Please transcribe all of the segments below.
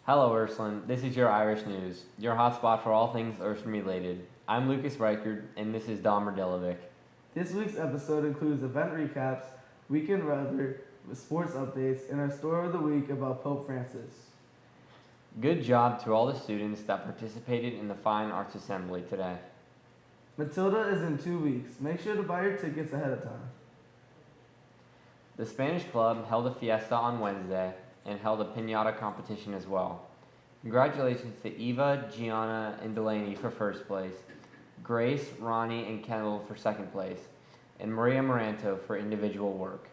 Hello, Ursuline. This is your Irish News, your hotspot for all things Ursuline related. I'm Lucas Reichard, and this is Dom Dilovic. This week's episode includes event recaps, weekend weather, sports updates, and our story of the week about Pope Francis. Good job to all the students that participated in the Fine Arts Assembly today. Matilda is in 2 weeks. Make sure to buy your tickets ahead of time. The Spanish Club held a fiesta on Wednesday and held a piñata competition as well. Congratulations to Eva, Gianna, and Delaney for first place, Grace, Ronnie, and Kendall for second place, and Maria Moranto for individual work.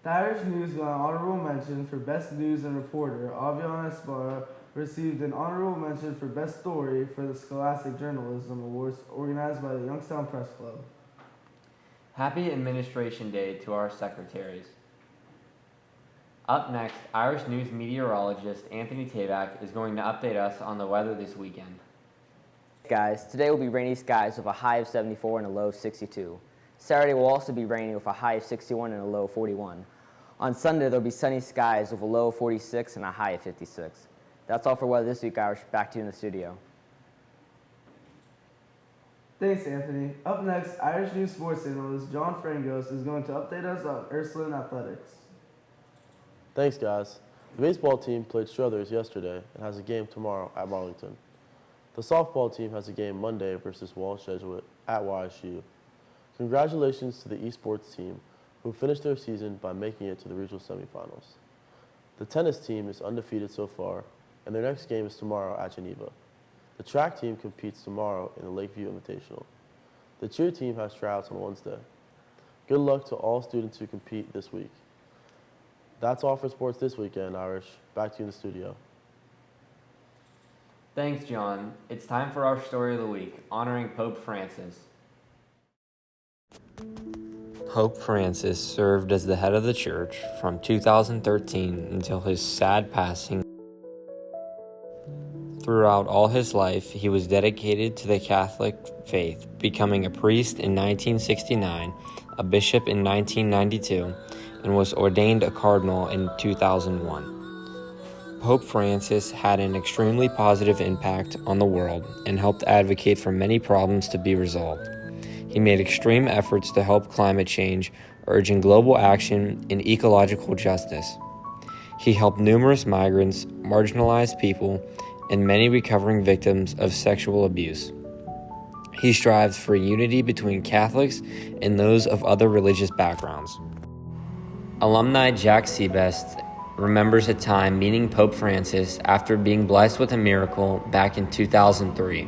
The Irish News got an honorable mention for Best News and Reporter. Aviana Esparra received an honorable mention for Best Story for the Scholastic Journalism Awards organized by the Youngstown Press Club. Happy Administration Day to our secretaries. Up next, Irish News meteorologist Anthony Tabak is going to update us on the weather this weekend. Guys, today will be rainy skies with a high of 74 and a low of 62. Saturday will also be rainy with a high of 61 and a low of 41. On Sunday, there will be sunny skies with a low of 46 and a high of 56. That's all for weather this week, Irish. Back to you in the studio. Thanks, Anthony. Up next, Irish News sports analyst John Frangos is going to update us on Ursuline athletics. Thanks, guys. The baseball team played Struthers yesterday and has a game tomorrow at Marlington. The softball team has a game Monday versus Walsh Jesuit at YSU. Congratulations to the esports team, who finished their season by making it to the regional semifinals. The tennis team is undefeated so far, and their next game is tomorrow at Geneva. The track team competes tomorrow in the Lakeview Invitational. The cheer team has tryouts on Wednesday. Good luck to all students who compete this week. That's all for sports this weekend, Irish. Back to you in the studio. Thanks, John. It's time for our story of the week, honoring Pope Francis. Pope Francis served as the head of the church from 2013 until his sad passing. Throughout all his life, he was dedicated to the Catholic faith, becoming a priest in 1969, a bishop in 1992, and was ordained a cardinal in 2001. Pope Francis had an extremely positive impact on the world and helped advocate for many problems to be resolved. He made extreme efforts to help climate change, urging global action and ecological justice. He helped numerous migrants, marginalized people, and many recovering victims of sexual abuse. He strives for unity between Catholics and those of other religious backgrounds. Alumni Jack Seabest remembers a time meeting Pope Francis after being blessed with a miracle back in 2003.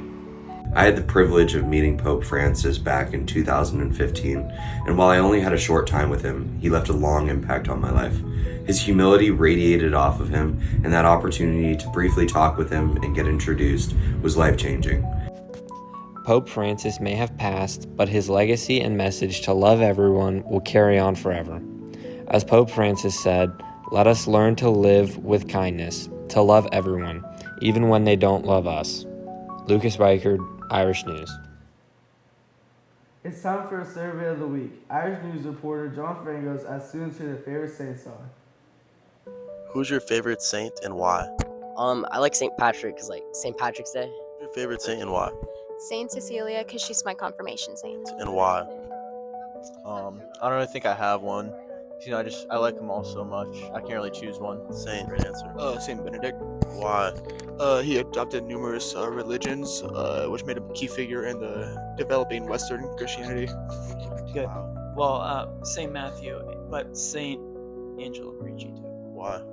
I had the privilege of meeting Pope Francis back in 2015, and while I only had a short time with him, he left a long impact on my life. His humility radiated off of him, and that opportunity to briefly talk with him and get introduced was life-changing. Pope Francis may have passed, but his legacy and message to love everyone will carry on forever. As Pope Francis said, "Let us learn to live with kindness, to love everyone, even when they don't love us." Lucas Reichard, Irish News. It's time for a survey of the week. Irish News reporter John Frangos asks students who their favorite saints are. Who's your favorite saint and why? I like St. Patrick because St. Patrick's Day. Who's your favorite saint and why? Saint Cecilia, because she's my confirmation saint. And why? I don't really think I have one. I like them all so much. I can't really choose one. Saint, right answer. Saint Benedict. Why? He adopted numerous religions, which made him a key figure in the developing Western Christianity. Good. Well, St. Matthew, but St. Angela Merici too. Why?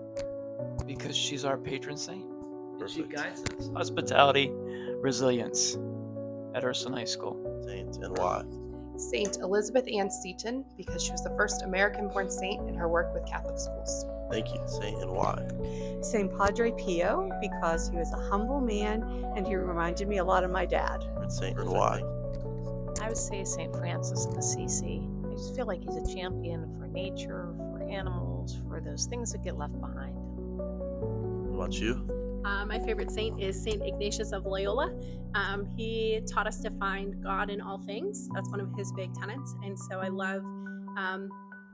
Because she's our patron saint. And she Perfect. guides us. Hospitality, resilience at Ursuline High School. Saint and why? Saint Elizabeth Ann Seton, because she was the first American-born saint in her work with Catholic schools. Thank you. Saint and why? St. Padre Pio, because he was a humble man and he reminded me a lot of my dad. Saint and why? I would say St. Francis of Assisi. I just feel like he's a champion for nature, for animals, for those things that get left behind. What about you? My favorite saint is St. Ignatius of Loyola. He taught us to find God in all things. That's one of his big tenets. And so I love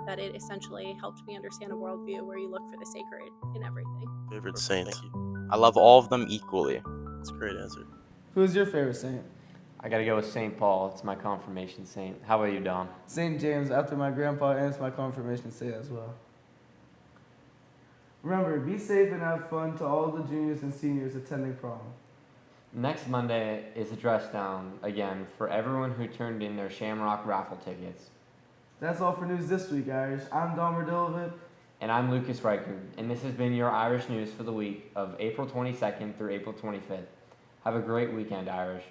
that it essentially helped me understand a worldview where you look for the sacred in everything. Favorite saint? I love all of them equally. That's a great answer. Who's your favorite saint? I gotta go with St. Paul. It's my confirmation saint. How about you, Dom? St. James, after my grandpa, and it's my confirmation saint as well. Remember, be safe and have fun to all the juniors and seniors attending prom. Next Monday is a dress down again for everyone who turned in their Shamrock raffle tickets. That's all for news this week, Irish. I'm Dom Radilovic. And I'm Lucas Reichert, and this has been your Irish news for the week of April 22nd through April 25th. Have a great weekend, Irish.